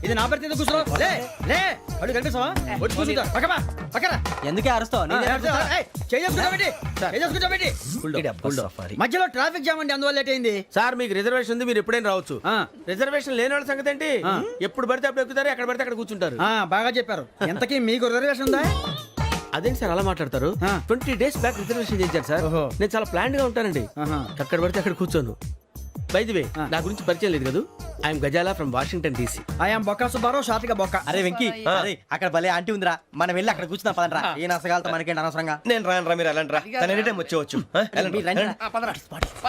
ఇది నా పరిస్థితి కూర్చో లే లే అడు కనిపిస్తావా వచ్చి కూర్చుంటా పక్కమా పక్కరా ఎందుకే అరుస్తావు మధ్యలో ట్రాఫిక్ జామ్ అండి అందువల్ల లేట్ అయింది సార్ మీకు రిజర్వేషన్ ఉంది, మీరు ఎప్పుడైనా రావచ్చు. రిజర్వేషన్ లేని వాళ్ళ సంగతి ఏంటి? ఎప్పుడు పడితే అప్పుడు ఎక్కుతారు, ఎక్కడ పడితే అక్కడ కూర్చుంటారు. బాగా చెప్పారు. ఎంతకీ మీకు రిజర్వేషన్ ఉందా? అదేంటి సార్ అలా మాట్లాడతారు? 20 days బ్యాక్ రిజర్వేషన్ చేశారు సార్. నేను చాలా ప్లాన్డ్ గా ఉంటానండి. అక్కడ పడితే అక్కడ కూర్చోను. బై ది వే, నా గురించి పరిచయం లేదు కదా. I'm Ghazala from Washington DC. I'm Bokka Subbarao, షాతిక బొక్క. అరే వెంకీ, అరే అక్కడ భలే ఆంటీ ఉందిరా, మనం వెళ్ళి అక్కడ కూర్చున్నా పదరా. ఏ నసగాలతో మనకేంటి అనవసరంగా. నేను రాను రా, మీరు వెళ్ళండి రా. తన ఎనీ టైం వచ్చేవచ్చు.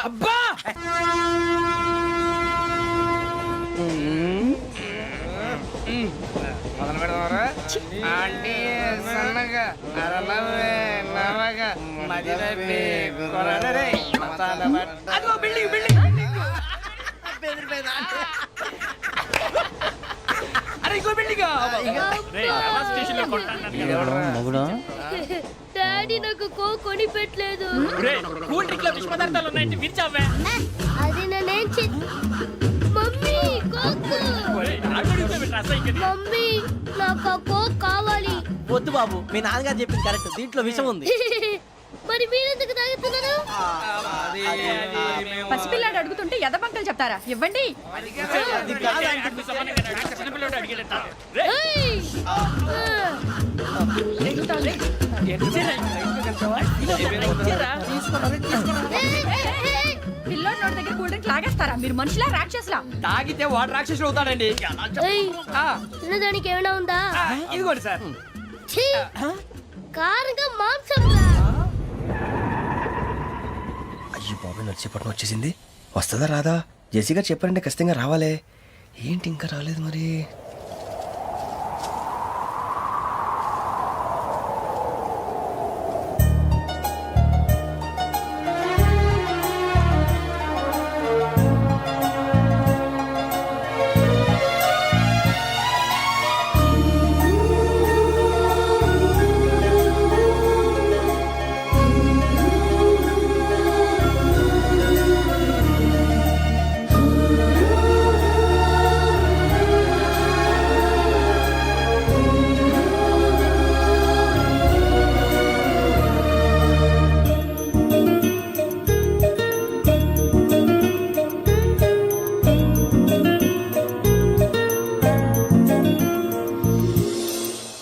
అబ్బా మొదలు పెడదామరా? ఆంటీ సన్నగా అరలవే నవగా మదిరపి కొరడరే మతాల బట్ట. అదిగో బిల్డింగ్ బిల్డింగ్. అరే ఇంకో బిల్డింగ్. డాడీ నాకు కోక్ కొని పెట్టలేదు. కూల్ డ్రింక్ లో విష పదార్థాలు ఉన్నాయంటే విరిచావే. అది నేనేం మమ్మీ కోక్. మమ్మీ నాకు ఆ కోక్ కావాలి. వద్దు బాబు, మీ నాన్నగారు చెప్పింది కరెక్ట్, దీంట్లో విషయం ఉంది. మరి మీరెందుకు తాగుతున్నారు? పసిపిల్లాడు అడుగుతుంటే ఎదబంకలు చెప్తారా? ఇవ్వండి. ఏయ్! పిల్లోడి నోటి దగ్గర కూల్ డ్రింక్ లాగేస్తారా? మీరు మనుషులా రాక్షసులా? తాగితే వాడు రాక్షసుడు అవుతాడండి. ఏయ్! తినడానికి ఏమైనా ఉందా? ఇదిగోండి సార్. ఛీ! కారంగా మాంసం. అయ్యో బాబు, నడిచేపట్నం వచ్చేసింది. వస్తుందా రాదా? జెసిగా చెప్పారంటే ఖచ్చితంగా రావాలే. ఏంటి ఇంకా రాలేదు మరి?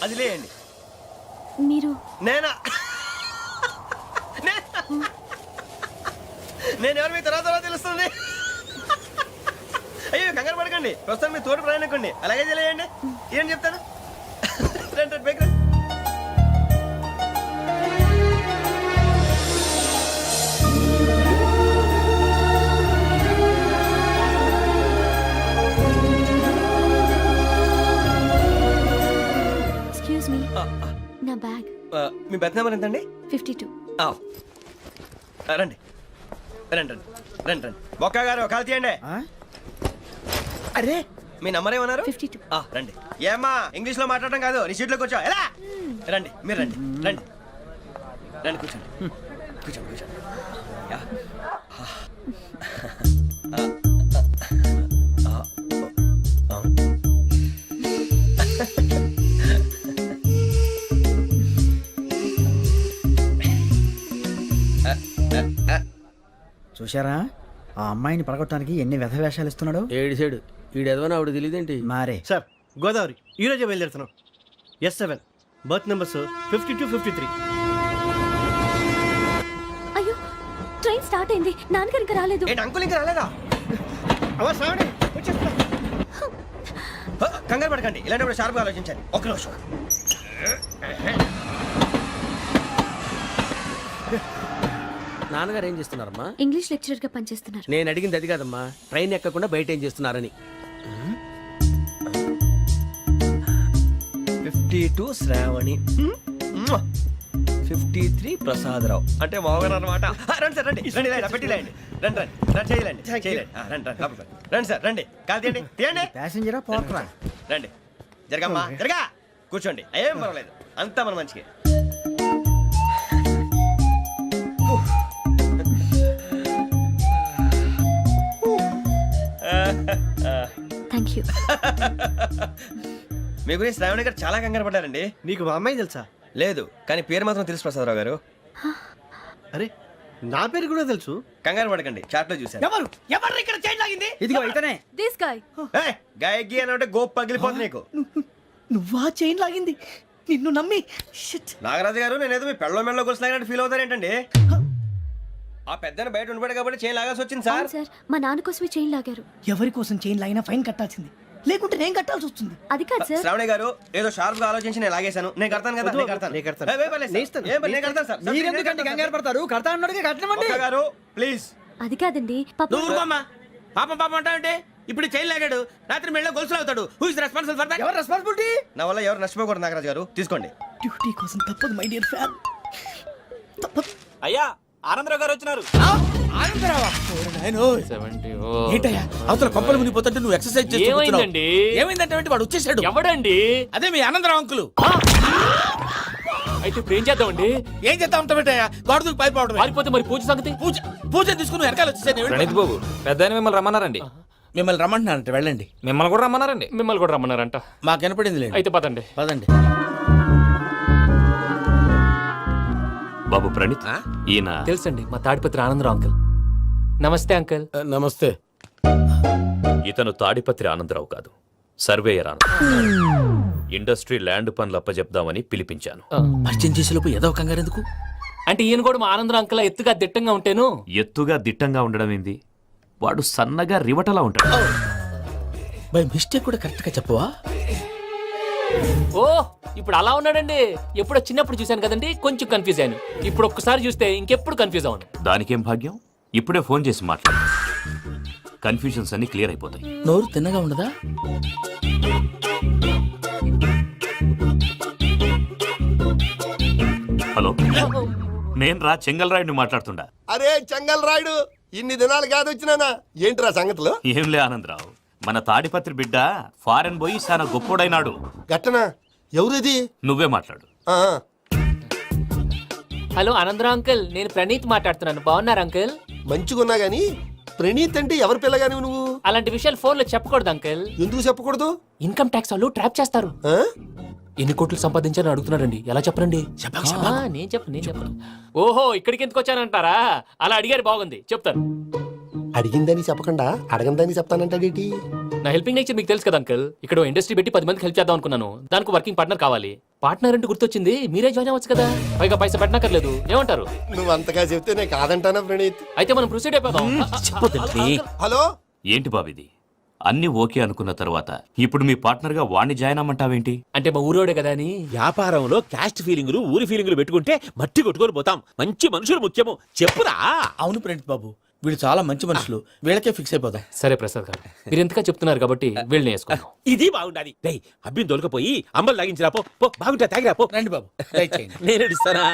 అది లేయండి. మీరు నేనా? నేను ఎవరు మీ తర్వాత తెలుస్తుంది. అయ్యో కంగారు పడకండి, ప్రస్తుతం మీ తోటి ప్రయాణకండి. అలాగే తెలియండి. ఏం చెప్తాను? రండి రండి, బైక్ రండి. ఎక్స్క్యూజ్ మీ, నా బ్యాగ్. మీ బెత్ నెంబర్ ఎంతండి? 52. రండి రండి రండి రండి రండి. బొక్క గారు కాల్ తీయండి. అరే మీ నంబర్ ఏమన్నారు? 52. రండి. ఏమ్మా ఇంగ్లీష్ లో మాట్లాడడం కాదు, నీ సీట్లోకి వచ్చా. ఎలా రండి, మీరు రండి రండి రండి, కూర్చోండి కూర్చోండి కూర్చోండి. యా. చూశారా ఆ అమ్మాయిని పడగొట్టడానికి ఎన్ని వ్యధ వేషాలు ఇస్తున్నాడు. ఏడు సైడు ఈడు ఎదవని ఆవిడ తెలియదేంటి? మారే సార్ గోదావరి ఈ రోజే బయలుదేరుతున్నాం. S7 berth numbers 52, 53. అయ్యో, ట్రైన్ స్టార్ట్ అయింది. నాన్నగారు ఇంకా రాలేదు. ఏంటి అంకుల్ ఇంకా రాలేదా? కంగారు పడకండి, ఇలాంటప్పుడు షార్ప్గా ఆలోచించండి. ఒక్క నిమిషం. నాన్నగారు ఏం చేస్తున్నారమ్మా? ఇంగ్లీష్ లెక్చరర్ గా పనిచేస్తున్నారు. నేను అడిగింది అది కాదమ్మా, ట్రైన్ ఎక్కకుండా బయట ఏం చేస్తున్నారని. 52 శ్రావణి, 53 ప్రసాదరావు అంటే మామగారు అనమాట. రండి సార్, రండి రండి, పెట్టి లేండి. రండి రండి రండి, చేయలేండి చేయలేండి. రండి రండి లోపలికి రండి సార్, రండి కాల్ తీయండి తీయండి. ప్యాసింజరా పోట్రా. రండి, జరగమ్మా జరగా, కూర్చోండి. ఏం పర్వాలేదు, అంతా మన మంచిగా. Thank you. మీ గురించి శ్రావణి గారు చాలా కంగారు పడ్డారండి. నీకు మా అమ్మాయి తెలుసా? లేదు, కానీ పేరు మాత్రం తెలుసు ప్రసాదరావు గారు. అరే నా పేరు కూడా తెలుసు. కంగారు పడకండి, చాట్ లో చూశాను. ఎవరు ఎవరు ఇక్కడ చైన్ లాగింది? ఇదిగో ఇతనే. This guy. గాయకి అని అంటే గోప్ పగిలిపోతుంది నీకు. నువ్వా చైన్ లాగింది? నిన్ను నమ్మి నాగరాజు గారు, నేనేదో మీ పెళ్ళ మెళ్ళలో గురిసిలాగినట్టు ఫీల్ అవుతారు ఏంటండి? ఆ పెద్దని బయట ఉండిపోయాడు కాబట్టి చేయి లాగాల్సి వచ్చింది సార్. సార్ మా నాన్న కోసమే చైన్ లాగారు. ఎవరి కోసం చైన్ లాగినా ఫైన్ కట్టాల్సింది, లేకుంటే నేను కట్టాల్సి వస్తుంది. అది కాదు సార్. శ్రావణి గారు ఏదో షార్ప్ గా ఆలోచించి నేను లాగేశాను. నేను కడతాను కదా, నేను కడతాను. నేను కడతాను. ఏ, ఏ, పర్లేదు సార్. నేను ఇస్తాను. ఏ, నేను కడతాను సార్. మీరెందుకంటే కంగారు పడతారు? కడతా అన్నాడుగా కట్టమండి. ఒక్క గారు ప్లీజ్. అది కాదండి పాప. నువ్వు ఊరుకోమ్మా. పాపం పాపం అంటావంటే ఇప్పుడు చైన్ లాగాడు, రాత్రి మెళ్ళ గొలుసులు అవుతాడు. Who is responsible for that? ఎవరు రెస్పాన్సిబిలిటీ? నా వల్ల ఎవరు నష్టపోకూడదు నాగరాజు గారు, తీసుకోండి. డ్యూటీ కోసం తప్పదు మై డియర్ ఫ్యాన్, తప్పదు. అయ్యా ఆనందరావు గారు వచ్చినారు. ఆనందరావా? ఏంటయ్యా అవతల కొంపలు మునిగిపోతుంటే నువ్వు ఎక్సర్సైజ్ చేస్తూ కూర్చున్నావు. ఏమైందండి? ఏమైందంటే వాడు వచ్చేసాడు. ఎవడండి? అదే మీ ఆనందరావు అంకులు. అయితే ఇప్పుడు ఏం చేద్దామండి? ఏం చేస్తా ఉంటావేటయ్యా? గోడ దూకి పైపోవడం. పారిపోతే మరి పూజ సంగతి? పూజ తీసుకుని వెనకాల వచ్చేసాను. ప్రణీత్ బాబు పెద్ద మిమ్మల్ని రమ్మన్నారండి. మిమ్మల్ని రమ్మంటున్నానంట, వెళ్ళండి. మిమ్మల్ని కూడా రమ్మన్నారండి. మిమ్మల్ని కూడా రమ్మన్నారంట. మాకు వినపడింది లేండి. అయితే పదండి. పదండి. బాబు ప్రణీత్, ఈయన తెలుసండి, మా తాడిపత్రి ఆనందరావు అంకుల్. నమస్తే అంకుల్. నమస్తే. ఇతను తాడిపత్రి ఆనందరావు కాదు, సర్వేయర్ ఆనందరావు. ఇండస్ట్రీ ల్యాండ్ పనులు అప్పజెప్దామని పిలిపించాను. పరిచయం చేసేలోపు ఏదో కంగారు ఎందుకు? అంటే ఈయన కూడా మా ఆనందరావు అంకుల్ ఎత్తుగా దిట్టంగా ఉంటాను. ఎత్తుగా దిట్టంగా ఉండడం ఏంది, వాడు సన్నగా రివటలా ఉంటాడు. బై మిస్టేక్ కూడా కరెక్ట్ గా చెప్పవా? ఓ ఇప్పుడు అలా ఉన్నాడండి. ఎప్పుడో చిన్నప్పుడు చూశాను కదండి, కొంచెం కన్ఫ్యూజ్ అయ్యాను. ఇప్పుడు ఒక్కసారి చూస్తే ఇంకెప్పుడు కన్ఫ్యూజ్ అవును. దానికేం భాగ్యం, ఇప్పుడే ఫోన్ చేసి మాట్లాడు. కన్ఫ్యూజన్స్ అన్ని క్లియర్ అయిపోతాయి. నోరు తిన్నగా ఉండదా? హలో, నేను రా చెంగల్రాయుడిని మాట్లాడుతుండా. అరే చెంగల్ రాయుడు, ఇన్ని దినాలు కాదు వచ్చినానా? ఏంట్రా సంగతులు? ఏంలే ఆనందరావు, మన తాడిపత్రి బిడ్డ ఫారెన్ పోయి చాలా గొప్పోడైనాడు. గట్టనా? ఎవరిది? నువ్వే మాట్లాడు. ఆ, హలో ఆనందరావు అంకుల్, నేను ప్రణీత్ మాట్లాడుతున్నాను. బాగున్నారు అంకుల్? మంచిగున్నా గాని ప్రణీత్ అంటే ఎవరి పిల్లగాని నువ్వు? అలాంటి విషయాలు ఫోన్ లో చెప్పకూడదు అంకుల్. ఎందుకు చెప్పకూడదు? ఇన్కమ్ ట్యాక్స్ వాళ్ళు ట్రాప్ చేస్తారు. ఆ? ఎన్ని కోట్లు సంపాదించాలని అడుగుతున్నారండి. ఎలా చెప్పరండి? నేను చెప్పను. ఓహో, ఇక్కడికి ఎందుకు వచ్చానంటారా? అలా అడిగారు, బాగుంది, చెప్తాను. అడిగిందని చెప్పకుండా అడగందని చెప్తానంటాడేటి? నా హెల్పింగ్ నేచర్ మీకు తెలుసు కదా అంకుల్. ఇక్కడ ఇండస్ట్రీ పెట్టి 10 మందికి హెల్ప్ చేద్దాం అనుకున్నాను. దానికి వర్కింగ్ పార్ట్నర్ కావాలి. పార్ట్నర్ అంటే గుర్తొచ్చింది, మీరే జాయిన్ అవ్వచ్చు కదా. పైగా పైసా పెట్టనక్కర్లేదు. ఏమంటారు? నువ్వు అంతగా చెప్తే నేను కాదంటానా ప్రణీత్? అయితే మనం ప్రొసీడ్ అయిపోదాం. హలో, ఏంటి బాబిది, అన్ని ఓకే అనుకున్న తర్వాత ఇప్పుడు మీ పార్ట్నర్ గా వాణ్ణి జాయిన్ అమ్మంటావేంటి? అంటే మా ఊరోడే కదా అని. వ్యాపారంలో క్యాస్ట్ ఫీలింగులు ఊరి ఫీలింగులు పెట్టుకుంటే మట్టి కొట్టుకొని పోతాం. మంచి మనుషులు ముఖ్యము, చెప్పురా. అవును ప్రణీత్ బాబు, వీళ్ళు చాలా మంచి మనుషులు, వీళ్ళకే ఫిక్స్ అయిపోదాం. సరే ప్రసాద్ గారు, మీరు ఎంతగా చెప్తున్నారు కాబట్టి వీళ్ళని వేసుకున్నాం. ఇది బాగుండాలి. డై అబ్బిని దొలకపోయి అమ్మలు లాగించిరా పో. పో, బాగుంటా తాగిరా పో. రండి బాబు, దయచేయండి. నేను ఇస్తానా?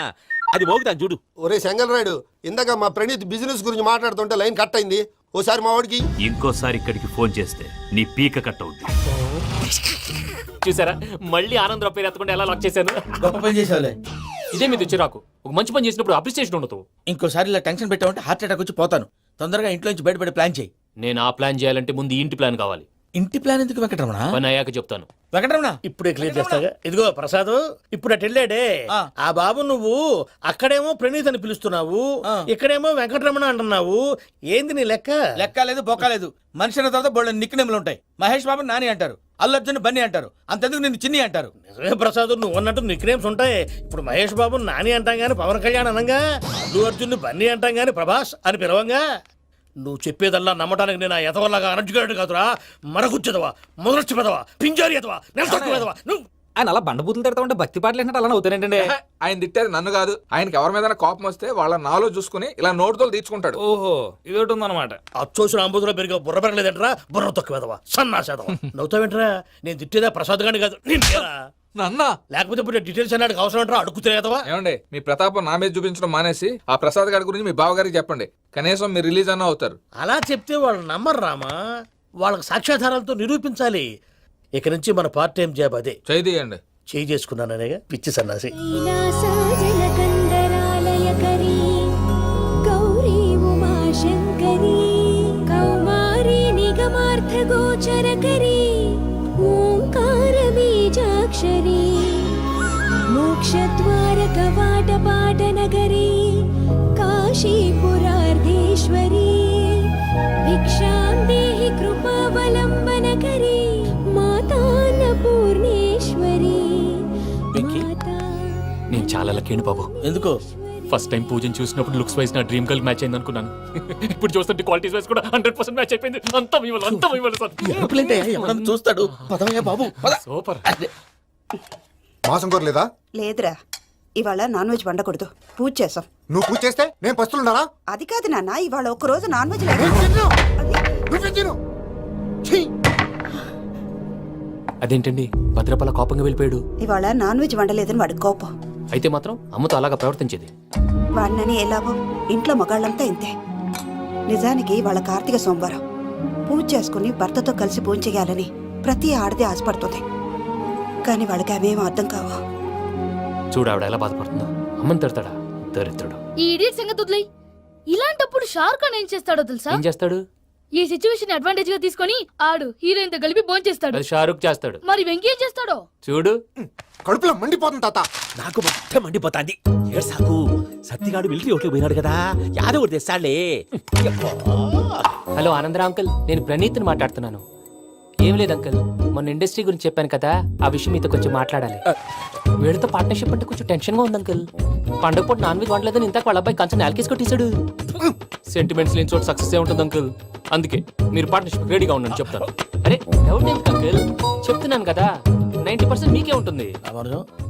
అది మోగుతాను చూడు. ఒరే చెంగల్ రాయుడు, ఇందాక మా ప్రణీత్ బిజినెస్ గురించి మాట్లాడుతుంటే లైన్ కట్ అయింది. ఓసారి మా వాడికి ఇంకోసారి ఇక్కడికి ఫోన్ చేస్తే నీ పీక కట్ అవుద్ది. చూసారా, మళ్ళీ ఆనందరావు పేరు ఎత్తకుండా ఎలా లాక్ చేశాను. గొప్ప పని చేసేవాళ్ళే. ఇదే మీద చిరాకు. ఒక మంచి పని చేసినప్పుడు అప్రిసియేషన్ ఉండదు. ఇంకోసారి ఇలా టెన్షన్ పెట్టామంటే హార్ట్ అటాక్ వచ్చి పోతాను. తొందరగా ఇంట్లో నుంచి బయటపడే ప్లాన్ చేయి. నేను ఆ ప్లాన్ చేయాలంటే ముందు ఈ ఇంటి ప్లాన్ కావాలి. ఇంటి ప్లాన్ ఎందుకు వెంకటరమణ? పని అయ్యాక చెప్తాను. వెంకటరమణ ఇప్పుడే క్లియర్ చేస్తాగా. ఇదిగో ప్రసాద్, ఇప్పుడు అటు వెళ్ళాడే ఆ బాబు, నువ్వు అక్కడేమో ప్రణీత్ అని పిలుస్తున్నావు, ఇక్కడేమో వెంకటరమణ అంటున్నావు. ఏంది నీ లెక్క? లెక్క లేదు, బొక్క లేదు. మనిషి అన్న తర్వాత బోళ్ళ నిక్నెములు ఉంటాయి. మహేష్ బాబు నాని అంటారు, అల్లు అర్జున్ బన్నీ అంటారు, అంతెందుకు నిన్ను చిన్ని అంటారు. నిజమే ప్రసాద్, నువ్వు అన్నట్టు నిక్నేమ్స్ ఉంటాయి. ఇప్పుడు మహేష్ బాబు నాని అంటాం గాని పవన్ కళ్యాణ్ అనంగా, అల్లు అర్జున్ బన్నీ అంటాం గాని ప్రభాస్ అని పిలవంగా. నువ్వు చెప్పేదల్లా నమ్మటానికి నేను ఎతవల్లాగా అనర్జుగాడు కాదురా. మరగుచ్చదవా, మొదలచ్చి పెదవా, పింజారి ఎదవా, నెలసొక్కు పెదవా. నువ్వు ఆయన అలా బండబూతులు తిడతా ఉంటే భక్తి పాటలు ఏంటంటే అలా అవుతానంటే. ఆయన తిట్టేది నన్ను కాదు, ఆయనకి ఎవరి మీద కోపం వస్తే వాళ్ళ నాలో చూసుకుని ఇలా నోటుతో తీర్చుకుంటాడు. ఓహో, ఇదొకటి ఉందన్నమాట. అచ్చోసిన అంబుధులో పెరిగే బుర్ర పెరగలేదంటరా, బుర్ర తొక్కువేదవా, సన్నాసేదవా. నవ్వుతావేంట్రా? నేను తిట్టేదా ప్రసాద్ గాని కాదు, నిన్నేరా. నన్నా లేకపోతే ఇప్పుడు డీటెయిల్స్ అన్నాడు అవసరం అంటారా? అడుగుతాయేదవా. ఏమండి, మీ ప్రతాపం నా మీద చూపించడం మానేసి ఆ ప్రసాద్ గారి గురించి మీ బావగారికి చెప్పండి. కనీసం మీరు రిలీజ్ అన్న అవుతారు. అలా చెప్తే వాళ్ళు నమ్మరు రామా. వాళ్ళకి సాక్ష్యాధారాలతో నిరూపించాలి. ఇక నుంచి మన పార్ట్ టైం జాబ్ అదే. చేయండి. చేయి చేసుకున్నాననేగా పిచ్చి సన్నాసి. గౌరీ ఉమాశంకరీ కౌమారీ నిగమార్థ గోచరకరీ పంచాక్షరీ మోక్షద్వారకవాటపాటనగరీ కాశీపురార్ధేశ్వరీ భిక్షాం దేహి కృపావలంబనకరీ మాతాన్నపూర్ణేశ్వరీ వెంకీ, నేను చాలా లక్కీని బాబు. ఎందుకు? ఫస్ట్ టైం పూజను చూసినప్పుడు లుక్స్ వైజ్ నా డ్రీమ్ గర్ల్ మ్యాచ్ అయింది అనుకున్నాను. ఇప్పుడు చూస్తుంటే క్వాలిటీస్ వైజ్ కూడా 100% మ్యాచ్ అయిపోయింది. అంతా మీ వల్ల సార్. ఎవడన్నా చూస్తాడు. పదవయ్యా బాబు, పద. సూపర్. మాసం కోరలేదా? లేదురా ఇవాళ నాన్ వెజ్ వండకూడదు, పూజ చేసాం. నువ్వు పూజ చేస్తే నేను పస్తులున్నారా? అది కాదు నాన్న, ఇవాళ ఒక్క రోజు నాన్ వెజ్ నువ్వే తిను. అదేంటండి భద్రపల కోపంగా వెళ్ళిపోయాడు? ఇవాళ నాన్ వెజ్ వండలేదని వాడి కోపం. అయితే మాత్రం అమ్మతో అలాగా ప్రవర్తించేది. వాడినని ఎలాగో ఇంట్లో మగాళ్ళంతా ఇంతే. నిజానికి వాళ్ళ కార్తీక సోమవారం పూజ చేసుకుని భర్తతో కలిసి పూజ చేయాలని ప్రతి ఆడది ఆశపడుతుంది. కానీ వాళ్ళకి అవేం అర్థం కావు. చూడు ఆవిడ ఎలా బాధపడుతుందో. అమ్మని తిడతాడా దరిద్రుడు. ఈ ఇడియట్ సంగతి వదిలేయ్. ఇలాంటప్పుడు షారుఖ్ ఖాన్ ఏం చేస్తాడో తెలుసా? ఏం చేస్తాడు? ఈ సిచ్యువేషన్ అడ్వాంటేజ్ గా తీసుకొని ఆడు హీరోయిన్ తో కలిపి బోన్ చేస్తాడు. అది షారుఖ్ చేస్తాడు. మరి వెంకీ ఏం చేస్తాడో చూడు. కడుపులో మండిపోతుంది తాత. నాకు మొత్తం మండిపోతాంది. సాకు సత్తిగాడు మిలిటరీ ఓట్లు పోయినాడు కదా, యాదవ్ తెస్తాడులే. హలో ఆనందరా అంకుల్, నేను ప్రణీత్ని మాట్లాడుతున్నాను. ఏం లేదు అంకుల్, మొన్న ఇండస్ట్రీ గురించి చెప్పాను కదా, ఆ విషయం మీతో కొంచెం మాట్లాడాలి. వీడితో పార్ట్నర్షిప్ అంటే కొంచెం టెన్షన్ గా ఉంది అంకుల్. పండుగ పూట నాన్ వెజ్ వండలేదని ఇంతకు వాళ్ళ అబ్బాయి కంచెం నేలకేసి కొట్టేశాడు. సెంటిమెంట్స్ లేని చోట సక్సెస్ ఏ ఉంటుంది అంకుల్. అందుకే మీరు పార్ట్నర్షిప్ రెడీగా ఉండండి చెప్తాను. అరే డౌట్ ఎందుకు అంకుల్, చెప్తున్నాను కదా 90% మీకే ఉంటుంది.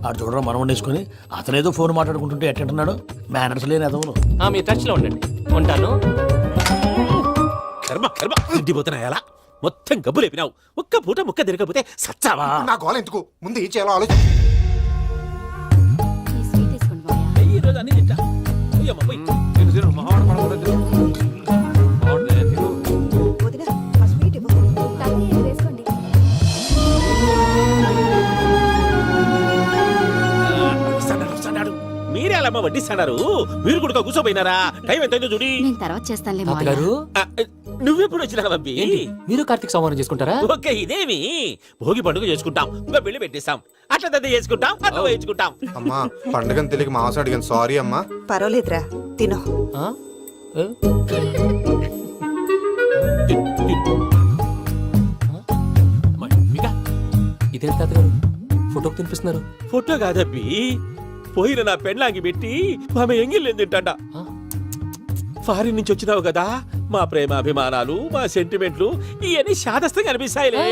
ఆడు చూడడం మనం వండేసుకుని అతనేదో ఫోన్ మాట్లాడుకుంటుంటే ఎట్టంటున్నాడు. మేనర్స్ లేని అదవును. మీరు టచ్ లో ఉండండి. ఉంటాను. కర్మ కర్మ తిండిపోతున్నాయలా మొత్తం గబ్బు లేపినావు. ఒక్క పూట ముక్క తిరగకపోతే సచ్చావా? నా గోల ఎందుకు, ముందు ఏం చేయాలో ఆలోచి. ఈ రోజు అన్ని తింటా. అయ్యమ్మ, పోయ్. తిను, తిను, మావాడు పడకూడదు, తిను. వదినా, ఆ స్వీట్ ఇవ్వు. వేసుకోండి. వస్తాడు. మీరే అలా అమ్మ వడ్డిస్తాడారు. మీరు కూడా కూర్చోపోయినారా? టైం ఎంతైందో చూడి. నేను తర్వాత చేస్తానులే తాతగారు, ఆ, నువ్వెప్పుడు వచ్చినా బంబి? ఏంటి మీరు కార్తీక సంహారం చేసుకుంటారా? ఓకే, ఇదేమి భోగి పండుగ చేసుకుంటాం, ఇంకా పెళ్లి పెట్టేస్తాం, అట్లా దద్ద చేసుకుంటాం, అట్లా వేయించుకుంటాం. అమ్మా పండుగని తెలియక మాంసం అడిగాను, సారీ అమ్మా. పర్వాలేదురా, తినో. ఆ? ఏ? ఇదేంటి తాతగారు ఫోటోకి తినిపిస్తున్నారు? ఫోటో కాదబ్బి, పోయిన నా పెళ్ళాంగి పెట్టి ఆమె ఎంగిల్లేం తింటాడ. ఫారిన్ నుంచి వచ్చినావు కదా, మా ప్రేమ అభిమానాలు, మా సెంటిమెంట్లు ఇవన్నీ శాదస్తంగా అనిపిస్తాయిలే.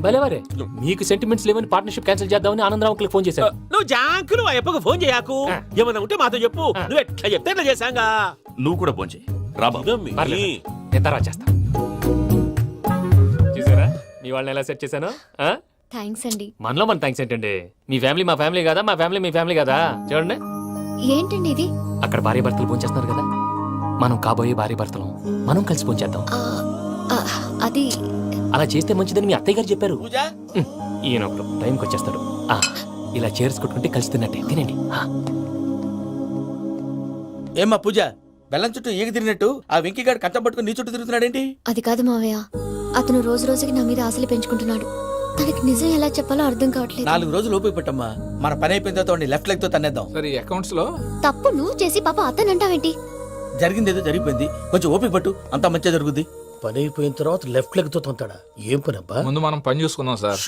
భలేవారే, మీకు సెంటిమెంట్స్ లేవని పార్ట్నర్షిప్ క్యాన్సిల్ చేద్దామని ఆనందరావు అంకుల్ ఫోన్ చేశారు. నువ్వు జాంకులు ఆ అప్పకు ఫోన్ చేయకు. ఏమన్నా ఉంటే మాతో చెప్పు. నువ్వు ఎట్లా చెప్తే ఎట్లా చేశాంగా. నువ్వు కూడా ఫోన్ చేయి రా బాబు. పర్లేదు, నేను తర్వాత చేస్తా. చూసారా మీ వాళ్ళని ఎలా సెట్ చేశాను? థ్యాంక్స్ అండి. మనలో మన థ్యాంక్స్ ఏంటండి, మీ ఫ్యామిలీ మా ఫ్యామిలీ కదా, మా ఫ్యామిలీ మీ ఫ్యామిలీ కదా. చూడండి, ఏంటండి ఇది? అక్కడ భార్య భర్తలు ఫోన్ చేస్తున్నారు కదా, మనం కాబోయే భార్య భర్తలు మనం కలిసి ఫోన్ చేద్దాం. అది అలా చేస్తే మంచిదని మీ అత్తయ్య గారు చెప్పారు. పూజ, ఈయన ఒకడు టైంకి వచ్చేస్తాడు. ఇలా చేర్స్ కొట్టుకుంటే కలిసి తిన్నట్టే, తినండి. ఏమ్మా పూజ, బెల్లం చుట్టూ ఈగ తిరిగినట్టు ఆ వెంకీగాడు కట్టం పట్టుకుని నీ చుట్టూ తిరుగుతున్నాడేంటి? అది కాదు మావయ్య, అతను రోజు రోజుకి నా మీద ఆశలు పెంచుకుంటున్నాడు. తనకి నిజం ఎలా చెప్పాలో అర్థం కావట్లేదు. 4 రోజులు ఓపిక పట్టమ్మా, మన పని అయిపోయిన తర్వాత లెఫ్ట్ లెగ్ తో తన్నేద్దాం. సరే అకౌంట్స్ లో తప్పు నువ్వు చేసి పాప అతను అంటావేంటి? జరిగింది ఏదో జరిగిపోయింది, కొంచెం ఓపిక పట్టు, అంతా మంచిగా జరుగుద్ది. పని అయిపోయిన తర్వాత లెఫ్ట్ లెగ్ తో తొంతాడా? ఏం పని అబ్బా? ముందు మనం పని చూసుకుందాం సార్.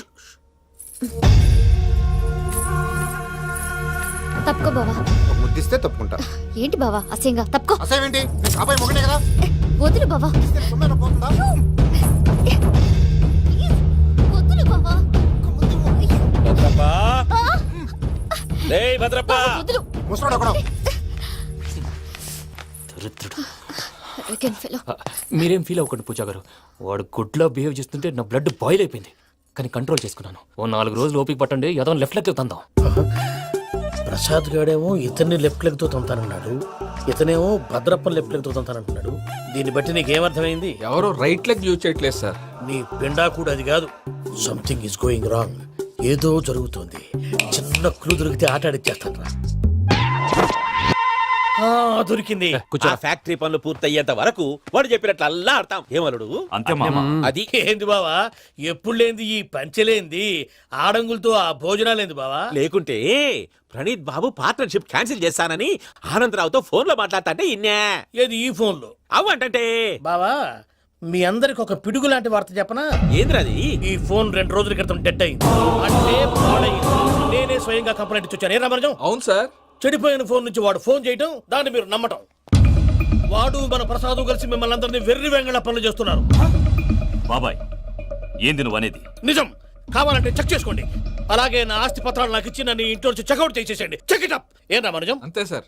తప్పుకో బావా. ముద్దిస్తే తప్పుకుంటా. ఏంటి బావా అసహ్యంగా? తప్పుకో. అసేమేంటి, అబ్బాయి మొగనే కదా. వదులు బావా. సొమ్మేనా పోతుందా? వదులు బావా. భద్రప్పా, రేయ్ భద్రప్పా. వదులు. ముసరాడు అక్కడ. దరిద్రుడు. Arrogant fellow. మీరేం ఫీల్ అవ్వకండి పూజా గారు, వాడు గుడ్లో బిహేవ్ చేస్తుంటే నా బ్లడ్ బాయిల్ అయిపోయింది. కానీ కంట్రోల్ చేసుకున్నాను. ఓ 4 రోజులు ఓపిక పట్టండి, ఏదో లెఫ్ట్ లెగ్ తందాం. ప్రసాద్ గాడేమో ఇతన్ని లెఫ్ట్ లెగ్ తో తొంతానన్నాడు, ఇతనేమో భద్రప్ప లెఫ్ట్ లెగ్ తో తొంతానంటున్నాడు. దీన్ని బట్టి నీకేమర్థమైంది? ఎవరు రైట్ లెగ్ యూజ్ చేయట్లేదు సార్. నీ పిండా కూడా అది కాదు. Something is going wrong. ఏదో జరుగుతోంది. చిన్న క్లూ దొరికితే ఆట ఆడిచ్చేస్తాను రా. దొరికింది. ఆ ఫ్యాక్టరీ పనులు పూర్తయ్యేంత వరకు వాడు చెప్పినట్లు అల్లా ఆడతాం ఏమలుడు అంతే మామ అది ఏంది బావా ఎప్పుడు లేంది ఈ పంచలేంది ఆడంగులతో ఆ భోజనాలేంది బావా? లేకుంటే ప్రణీత్ బాబు పార్ట్నర్షిప్ క్యాన్సిల్ చేస్తానని ఆనందరావుతో ఫోన్ లో మాట్లాడతాంటే ఇన్నే ఏది ఈ ఫోన్లో? అవ్వంటే బావా మీ అందరికి ఒక పిడుగు లాంటి వార్త చెప్పనా? ఏంద్రది? ఈ ఫోన్ 2 రోజుల క్రితం డెడ్ అయింది, అంటే పాడైంది. నేనే స్వయంగా కంప్లైంట్ ఇచ్చి వచ్చాను. ఏ రామరాజం? అవును సార్. చెడిపోయిన ఫోన్ నుంచి వాడు ఫోన్ చేయటం, దాన్ని మీరు నమ్మటం. వాడు మన ప్రసాదు కలిసి మిమ్మల్ని అందరినీ వెర్రి వెంగళ పనులు చేస్తున్నారు. బాబాయ్ ఏంది నువ్వు అనేది? నిజం. కావాలంటే చెక్ చేసుకోండి. అలాగే నా ఆస్తి పత్రాలు నాకు ఇచ్చి నన్ను ఇంట్లో నుంచి చెక్అౌట్ చేసేసండి. Check it up. ఏం రామరాజం? అంతే సార్.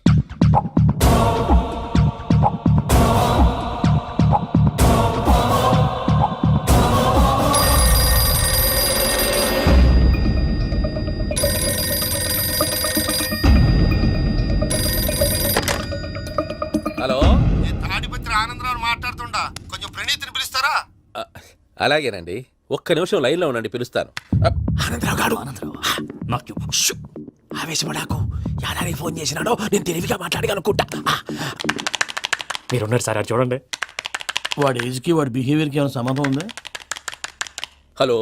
హలో, నేను తాడిపత్రి ఆనందరావు మాట్లాడుతుండా, కొంచెం ప్రణీతిని పిలుస్తారా? అలాగేనండి, ఒక్క నిమిషం లైన్ లో ఉండండి, పిలుస్తాను. ఆనందరావు గాడు నాకు ఆవేశపడాకు. యాదానికి ఫోన్ చేసినాడో నేను తెలివిగా మాట్లాడగలనుకుంటా. మీరున్నారు సార్, అది చూడండి. వాడి ఏజ్కి వాడి బిహేవియర్కి ఏమైనా సంబంధం ఉందా? హలో,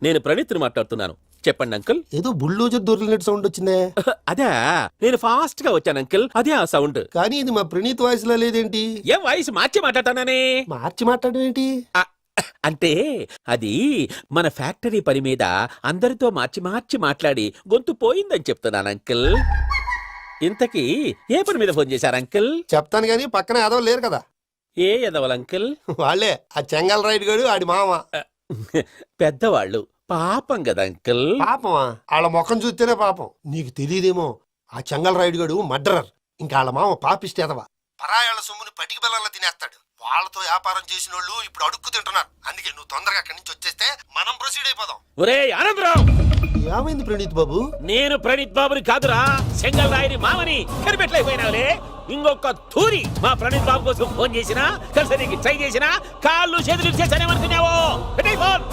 నేను ప్రణీత్ని మాట్లాడుతున్నాను. చెప్పండి అంకుల్. ఏదో బుల్డోజర్ దొరికినట్టు సౌండ్ వచ్చిందే. అదే, నేను ఫాస్ట్ గా వచ్చాను అంకుల్, అదే ఆ సౌండ్. కానీ ఇది మా ప్రణీత్ వాయిస్ లో లేదేంటి? ఏ వాయిస్ మార్చి మాట్లాడతానని? మార్చి మాట్లాడడం ఏంటి? అంటే అది మన ఫ్యాక్టరీ పని మీద అందరితో మార్చి మాట్లాడి గొంతు పోయిందని చెప్తున్నాను అంకుల్. ఇంతకీ ఏ పని మీద ఫోన్ చేశారు అంకుల్? చెప్తాను గానీ పక్కన ఏదో లేరు కదా. ఏ ఎదవల్ అంకుల్? వాళ్ళే ఆ చెంగల్ రైడ్ గడు ఆడి మామ. పెద్దవాళ్ళు, పాపం కదా అంకుల్. పాపమా? వాళ్ళ ముఖం చూస్తేనే పాపం. నీకు తెలియదేమో, ఆ చెంగల్ రైడ్ గడు మర్డరర్. ఇంకా వాళ్ళ మామ పాపిస్తేదవా. పరాయాళ్ళ సొమ్ముని పటికి బెల్లంలో తినేస్తాడు. వాళ్ళతో వ్యాపారం చేసిన వాళ్ళు ఇప్పుడు అడుక్కు తింటున్నారు. అందుకే నువ్వు తొందరగా అక్కడి నుంచి వచ్చేస్తే మనం ప్రొసీడ్ అయిపోదాం. ఒరే ఆనందరావు! ఏమైంది ప్రణీత్ బాబు? నేను ప్రణీత్ బాబుని కాదురా, సెంగల్ రాయని మామని. కనిపెట్టలేకపోయినావులే. ఇంకొక తూరి మా ప్రణీత్ బాబు కోసం ఫోన్ చేసినా, కలిసి నీకు ట్రై చేసినా, కాళ్ళు చేతులు చేశానేమనుకున్నావో. పెట్టేయ్ ఫోన్.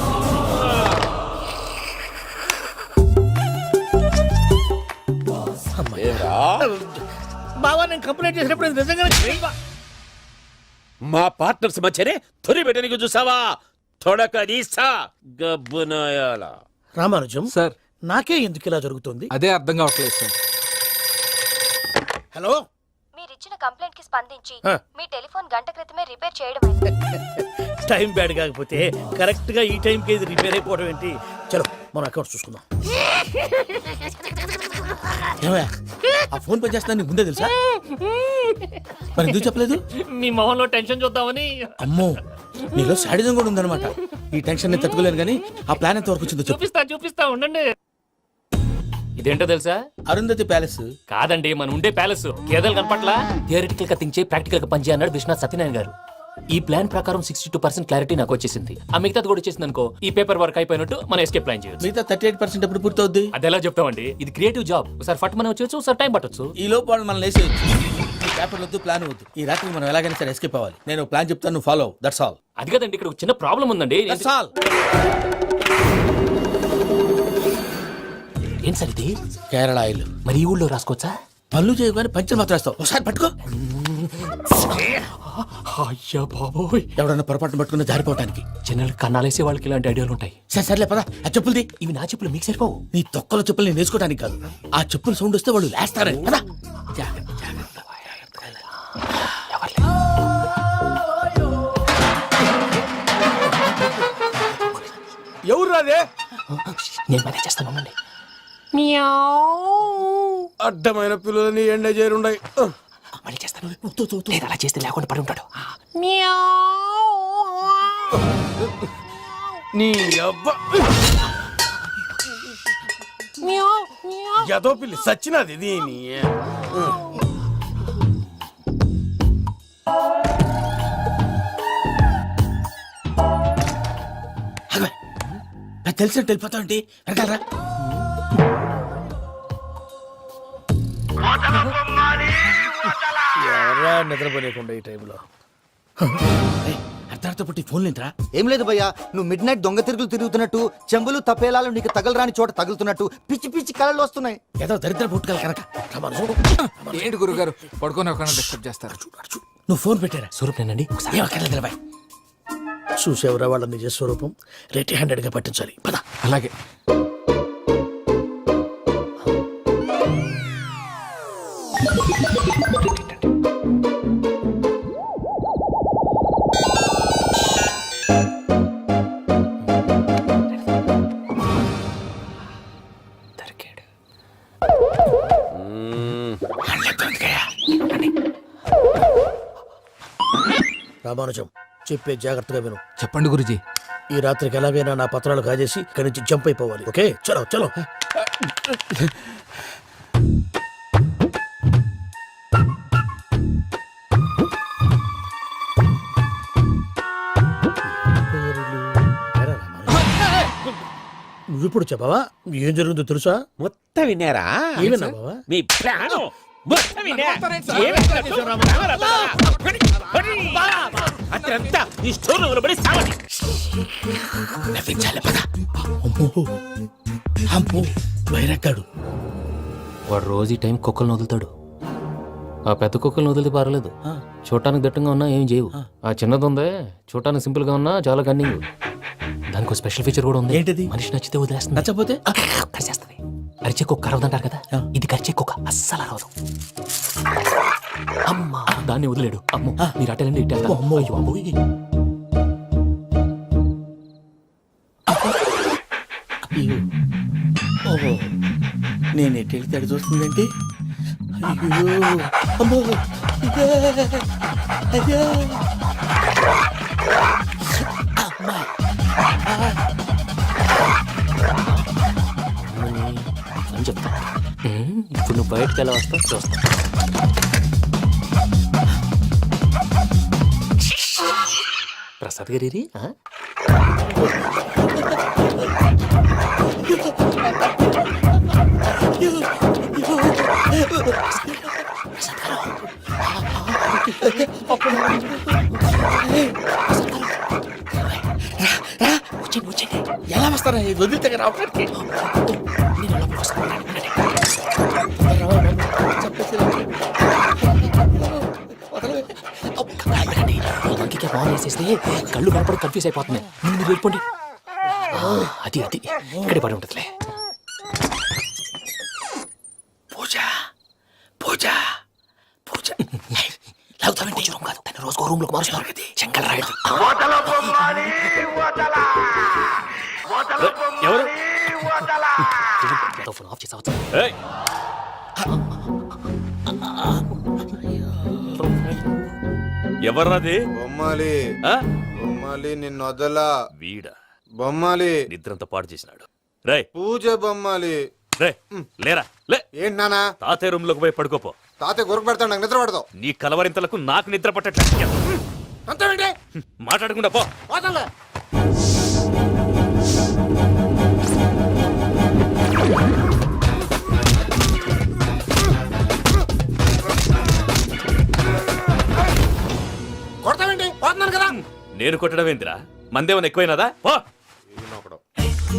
బావా నేను కంప్లైంట్ చేసినప్పుడు ఇది నిజంగానే చేయవా? మా పార్ట్నర్స్ మధ్యనే తొలి పెట్టడానికి చూసావా? తొడక నీసా గబ్బునాయాల. రామానుజం సార్. నాకే ఎందుకు ఇలా జరుగుతుంది? అదే అర్థం కావట్లేదు సార్. హలో, మీరిచ్చిన కంప్లైంట్ కి స్పందించి ఆ. మీ టెలిఫోన్ గంట క్రితమే రిపేర్ చేయడమైంది. టైం బ్యాడ్ కాకపోతే కరెక్ట్ గా ఈ టైంకి ఇది రిపేర్ అయిపోవడం ఏంటి? చలో మన అకౌంట్ చూసుకుందాం. ఏమయ్యా, ఆ ఫోన్ పని చేస్తున్నా నీకు ముందే తెలుసా? మరి ఎందుకు చెప్పలేదు? మీ మొహంలో టెన్షన్ చూద్దామని. అమ్మో, నీలో శాడిజం కూడా ఉందన్నమాట. ఈ టెన్షన్ నేను తట్టుకోలేను కానీ ఆ ప్లాన్ ఎంత వరకు వచ్చిందో చెప్పు. చూపిస్తా ఉండండి. ఇదేంటో తెలుసా? అరుంధతి ప్యాలెస్ కాదండి, మన ఉండే ప్యాలెస్. గేదెలు కనపట్లా? థియరిటికల్ గా థింక్ చేయి, ప్రాక్టికల్ గా పనిచేయ అన్నాడు విశ్వనాథ్ సత్యనారాయణ గారు. ఈ ప్లాన్ ప్రకారం 62% క్లారిటీ నాకు వచ్చేసింది. ఆ మిగతాది కూడా వచ్చేసింది అనుకో, ఈ పేపర్ వర్క్ అయిపోయినట్టు మనం ఎస్కేప్ ప్లాన్ చేయొచ్చు. మిగతా 38% ఎప్పుడు పూర్తవుద్ది? అది ఎలా చెప్తామండి? ఇది క్రియేటివ్ జాబ్. ఒకసారి ఫట్ మనం వచ్చేయచ్చు, ఒకసారి టైం పట్టొచ్చు. ఈ లోపు వాళ్ళు మనం లేసేయచ్చు. ఈ పేపర్ వద్దు, ప్లాన్ వద్దు. ఈ రాత్రి మనం ఎలాగైనా సరే ఎస్కేప్ అవ్వాలి. నేను ప్లాన్ చెప్తాను, నువ్వు ఫాలో. That's all. అది కదండి, ఇక్కడ ఒక చిన్న ప్రాబ్లం ఉందండి. That's all. ఏం సార్ ఇది? కేరళ ఆయిల్. మరి ఈ ఊళ్ళో రాసుకోవచ్చా? పనులు చేయగానే పంచర్ మాత్రం వేస్తావు. ఒకసారి పట్టుకో. అయ్యా బాబోయ్, ఎవడన్నా పొరపాటున పట్టుకున్న జారిపోవటానికి. జనరల్ కన్నాలేసే వాళ్ళకి ఇలాంటి ఐడియాలు ఉంటాయి. సర్లే పదా, ఆ చెప్పులది. ఇవి నా చెప్పులు, మీకు సరిపోవు. నీ తొక్కల చెప్పులు నేను వేసుకోవడానికి కాదు, ఆ చెప్పుల సౌండ్ వస్తే వాళ్ళు లేస్తారని. పదా. ఎవరు రాదే? నేను మేనేజ్ చేస్తాను, ఉండండి. అడ్డమైన పిల్లలని ఎండ చేరుండయి. మళ్ళీ చేస్తాను. నేను అలా చేస్తే లేకుండా పడి ఉంటాడు. నీ అబ్బా ఎదో పిల్లి సచ్చినది దీని. నాకు తెలిసినట్టు వెళ్ళిపోతావు ఏంటి? వెనకాలరా. ఎవరా నిద్రపోలేకుండా ఈ టైంలో? అర్ధార్థ పుట్టి ఫోన్ లేంట్రా. ఏం లేదు భయ్యా, నువ్వు మిడ్ నైట్ దొంగ తిరుగులు తిరుగుతున్నట్టు, చెంబులు తపేలాలు నీకు తగలరాని చోట తగులుతున్నట్టు పిచ్చి పిచ్చి కళలు వస్తున్నాయి. ఏదో దరిద్ర పుట్టుకల కనుక. ఏంటి గురుగారు పడుకొని ఒక డిస్టర్బ్ చేస్తారు? నువ్వు ఫోన్ పెట్టారా? స్వరూప్ నేనండి. ఏం అక్కర్లేదు నిలబాయ్. చూసేవరా వాళ్ళ నిజ స్వరూపం. రెట్టి హ్యాండెడ్ గా పట్టించాలి. పద. అలాగే. దొరికాడు. రామానుజం చెప్పే జాగ్రత్తగా విను. చెప్పండి గురుజీ. ఈ రాత్రికి ఎలాగైనా నా పత్రాలు కాజేసి ఇక్కడి నుంచి జంప్ అయిపోవాలి. ఓకే, చలో చలో. నువ్విప్పుడు చెప్పవా ఏం జరుగుతుందో తెలుసా? మొత్తం విన్నారా? ఏమన్నా బావా? మీ ప్రాణం మొత్తం విన్నా? అతనంతా ఈ స్టోర్ రూమ్ లో పడి సావండి. నవ్వించాలి, పద. అమ్మో అమ్మో వైరక్కాడు. వాడు రోజు ఈ టైం కుక్కలను వదులుతాడు. ఆ పెద్ద కుక్కలను వదిలితే పర్లేదు, చూడటానికి దట్టంగా ఉన్నా ఏం చేయవు. ఆ చిన్నది ఉందే, చూడటానికి సింపుల్ గా ఉన్నా చాలా కన్నింగ్. దానికి ఒక స్పెషల్ ఫీచర్ కూడా ఉంది. ఏంటిది? మనిషి నచ్చితే వదిలేస్తుంది, నచ్చపోతే కరిచేస్తుంది. అరిచే కుక్క అరవదంటారు కదా, ఇది కరిచే కుక్క అస్సలు అరవదు. అమ్మా, దాన్ని వదిలేడు. అమ్మో, మీరు అటెండి ఇట్టే. అమ్మో. అయ్యో అమ్మోయ్. ఓహో, నేను ఎటు వెళ్తే అటు చూస్తుందంటే. అయ్యో అమ్మో, అయ్యో అమ్మా. అని చెప్తా. ఇప్పుడు నువ్వు బయటకు ఎలా వస్తావు చూస్తా. ప్రసాద్ గారి వచ్చండి. ఎలా వస్తారా? వదిలితే రావడానికి. బాగా వేసేస్తే కళ్ళు కనపడి కన్ఫ్యూజ్ అయిపోతున్నాయి. మీరు వెళ్ళిపోండి. అది అది ఇక్కడే పడి ఉంటుందిలే. పూజ పూజ పూజ లాగుతానంటే రూమ్ కాదు, తను రోజుకో రూమ్ లోకి మారుస్తున్నారు కదా. చెంగల్ రాయుడు. ఎవరు? ఫోన్ ఆఫ్ చేసావచ్చు. ఎవర్రాది? బొమ్మాలి ఆ? బొమ్మాలి నిన్ను వదలా. వీడా బొమ్మాలి నిద్రంతా పాడు చేసినాడు. రేయ్ పూజ బొమ్మాలి. రే లేరా లే. ఏంటి నానా? తాతయ్య రూమ్ లోకి పోయి పడుకోపో. తాతయ్య గురకు పెడతాడు, నాకు నిద్ర పడతావు. నీ కలవరింతలకు నాకు నిద్ర పట్టట్లేదు. అంతేంటి? మాట్లాడకుండా పో. వదలే. కొడతావేంటి? పోతున్నాను కదా. నేను కొట్టడం ఏందిరా? మందేమన్నా ఎక్కువైనదా? పో.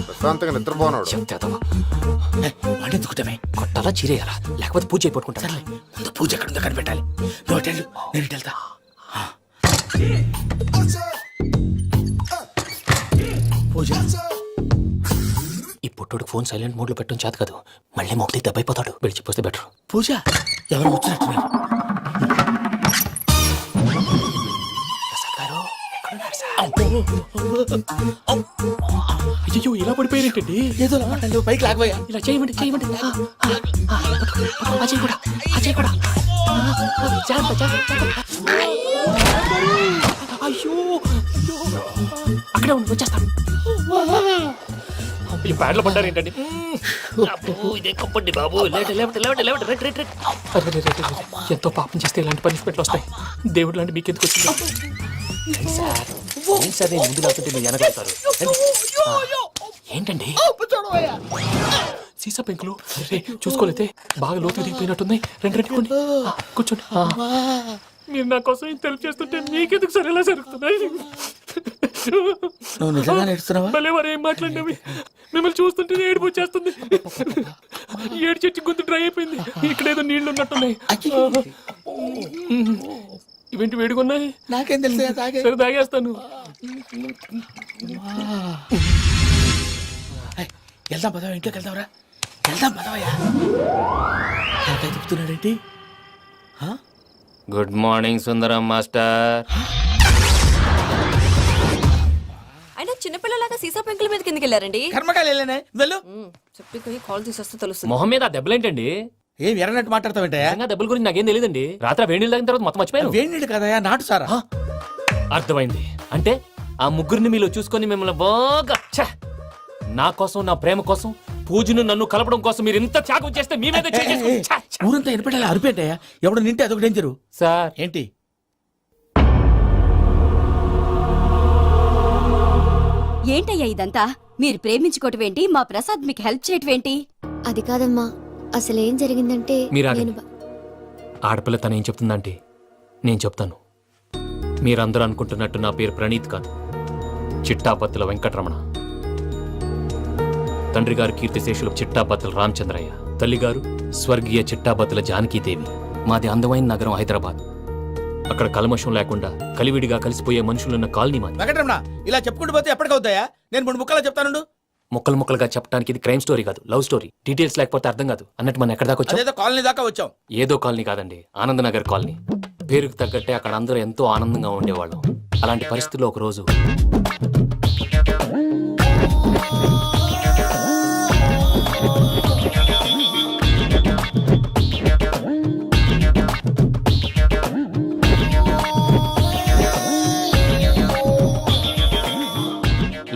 ప్రశాంతంగా నిద్రపోనాడు. వండెత్తుకుంటామే. కొట్టాలా చీరేయాలా లేకపోతే పూజ అయిపోట్టుకుంటా. సర్లే, ముందు పూజ ఎక్కడ ఉందో కనిపెట్టాలి. నువ్వు అటెళ్ళు, నేను ఇటు వెళ్తా. పూజ. ఈ పుట్టోడు ఫోన్ సైలెంట్ మోడ్ లో పెట్టడం చేత కాదు, మళ్ళీ మొక్కి దెబ్బైపోతాడు. విడిచిపోతే బెటర్. పూజ ఎవరు వచ్చినట్టున్నారు? అయ్యో ఇలా పడిపోయినట్టండి. ఏదో మాట్లాడి పైకి లాగబోయా. ఇలా చేయమండి చేయమండి. అజయ్ కూడా అజయ్ కూడా. జాగ్రత్త, జాగ్రత్త. అయ్యో అక్కడే ఉండి వచ్చేస్తాను. ఈ బ్యాడ్లో పడ్డారు ఏంటండి? ఇదే కప్పండి బాబు. ఎంతో పాపం చేస్తే ఇలాంటి పనిష్మెంట్లు వస్తాయి. దేవుడు లాంటి మీకు ఎందుకు వచ్చింది సార్? నేను ముందు లేకుంటే మీరు వెనకాడతారు. ఏంటండి సీసా పెంకులు చూసుకోలేతే బాగా లోతు దిగిపోయినట్టున్నాయి. రెండు కూర్చోండి. మీరు నా కోసం ఇంత హెల్ప్ చేస్తుంటే మీకెందుకు సరే ఎలా జరుగుతున్నాయి? నువ్వు నిజంగా నేర్చుతున్నావా? భలే వారు ఏం మాట్లాడినవి. మిమ్మల్ని చూస్తుంటే ఏడుపు వచ్చేస్తుంది. ఏడు చెట్టు గొంతు డ్రై అయిపోయింది. ఇక్కడ ఏదో నీళ్లు ఉన్నట్టున్నాయి. ఇవేంటి వేడుకున్నాయి? నాకేం తెలుసు సరే తాగేస్తాను. వెళ్దాం పదవా, ఇంట్లోకి వెళ్దాంరా. వెళ్దాం పదవయ్యా. తలకాయ తిప్పుతున్నాడేంటి? గుడ్ మార్నింగ్ సుందరం మాస్టర్. అయినా చిన్నపిల్లలాగా సీసా పెంకుల మీద కిందకి వెళ్ళారండి. కర్మకాయలు వెళ్ళానే, వెళ్ళు. చెప్పి కాల్ తీసేస్తే తెలుస్తుంది. మొహం మీద ఆ దెబ్బలేంటండి? ఏం ఎర్రనట్టు మాట్లాడతావేంటయ్యా? నిజంగా దెబ్బల గురించి నాకేం తెలియదండి. రాత్రి వేడి నీళ్ళు తాగిన తర్వాత మొత్తం మర్చిపోయాను. వేడి నీళ్ళు కదయా, నాటు సారా. అర్థమైంది. అంటే ఆ ముగ్గురిని మీలో చూసుకొని మిమ్మల్ని బాగా నా కోసం, నా ప్రేమ కోసం, పూజను నన్ను కలపడం కోసం మీరు ఇంత త్యాగం చేస్తే మీ మీద ఊరంతా ఎనపెట్టాలి అరిపేంటయ్యా. ఎవడు నింటే అదొక డేంజరు. సార్ ఏంటి? ఏంటయ్యా ఇదంతా? మీరు ప్రేమించుకోవటం ఏంటి? మా ప్రసాద్ మీకు హెల్ప్ చేయటం ఏంటి? అది కాదమ్మా, అసలు ఏం జరిగిందంటే మీరు ఆగండి. ఆడపిల్ల తను ఏం చెప్తుందంటే నేను చెప్తాను. మీరందరూ అనుకుంటున్నట్టు నా పేరు ప్రణీత్ కాదు, చిట్టాపత్తుల వెంకటరమణ. తండ్రి గారు కీర్తిశేషులు చిట్టాపత్తుల రామచంద్రయ్య, తల్లిగారు స్వర్గీయ చిట్టాపత్తుల జానకీదేవి. మాది అందమైన నగరం హైదరాబాద్. అక్కడ కల్మషం లేకుండా కలివిడిగా కలిసిపోయే మనుషులున్న కాలనీ మాది. వెంకటరమణ, ఇలా చెప్పుకుంటూ పోతే ఎప్పటికవుతాయా? నేను 3 ముక్కలా చెప్తాను. ముక్కలు ముక్కలుగా చెప్పడానికి ఇది క్రైమ్ స్టోరీ కాదు, లవ్ స్టోరీ. డీటెయిల్స్ లేకపోతే అర్థం కాదు. అన్నట్టు మనం ఎక్కడ దాకా వచ్చాం? అదేదో కాలనీ దాకా వచ్చాం. ఏదో కాలనీ కాదండి, ఆనందనగర్ కాలనీ. పేరుకు తగ్గట్టే అక్కడ అందరూ ఎంతో ఆనందంగా ఉండేవాళ్ళం. అలాంటి పరిస్థితుల్లో ఒక రోజు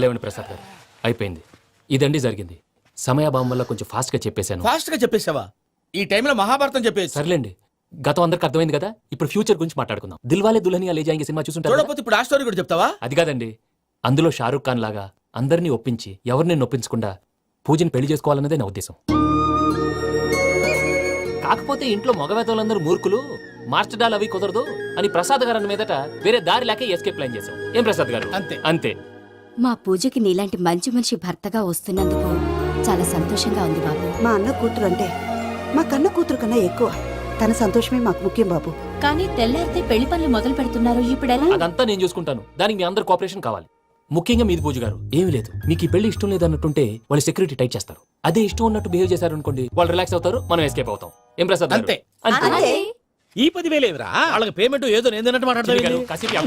లేవండి ప్రసాద్ గారు, అయిపోయింది. ఇదండి జరిగింది. సమయాభావం వల్ల కొంచెం ఫాస్ట్ గా చెప్పేశాను. ఫాస్ట్ గా చెప్పేసావా? ఈ టైంలో మహాభారతం చెప్పేసి. సర్లేండి, గతం అందరికి అర్థమైంది కదా. ఇప్పుడు ఫ్యూచర్ గురించి మాట్లాడుకుందాం. దిల్వాలే దుల్హనియా లే జాయేంగే సినిమా చూసుంటారు. చూడకపోతే ఇప్పుడు ఆ స్టోరీ కూడా చెప్తావా? అది కాదండి, అందులో షారూఖ్ ఖాన్ లాగా అందరినీ ఒప్పించి ఎవరిని నొప్పించకుండా పూజని పెళ్లి చేసుకోవాలన్నదే నా ఉద్దేశం. కాకపోతే ఇంట్లో మగవేతలందరూ మూర్ఖులు, మాస్టర్ డాల్ అవి కుదరదు అని ప్రసాద్ గారు అన్న మీదట వేరే దారి లేక ఎస్కేప్ ప్లాన్ చేశాం. ఏం ప్రసాద్ గారు? అంతే అంతే. మా పూజకి నీలాంటి మంచి మనిషి భర్తగా వస్తున్నందుకు చాలా సంతోషంగా ఉంది బాబు. మా అన్న కూతురు అంటే మా కన్న కూతురు కన్నా ఎక్కువ. తన సంతోషమే మాకు ముఖ్యం బాబు. కానీ తెల్లారితే పెళ్లి పనులు మొదలు పెడుతున్నారు, ఇప్పుడు అదంతా నేను చూసుకుంటాను. దానికి మీ అందరు కోఆపరేషన్ కావాలి. ముఖ్యంగా మీది పూజ గారు. ఏమీ లేదు, మీకు ఈ పెళ్లి ఇష్టం లేదన్నట్టుంటే వాళ్ళు సెక్యూరిటీ టైట్ చేస్తారు. అదే ఇష్టం ఉన్నట్టు బిహేవ్ చేశారు అనుకోండి, వాళ్ళు రిలాక్స్ అవుతారు, మనం ఎస్కేప్ అవుతాం. ఏం ప్రసాద్ గారు? అంతే. అంతే. ఈ 10,000 ఏమిరా? వాళ్ళకి పేమెంట్ ఏదో నేను మాట్లాడతాను. కాసేపు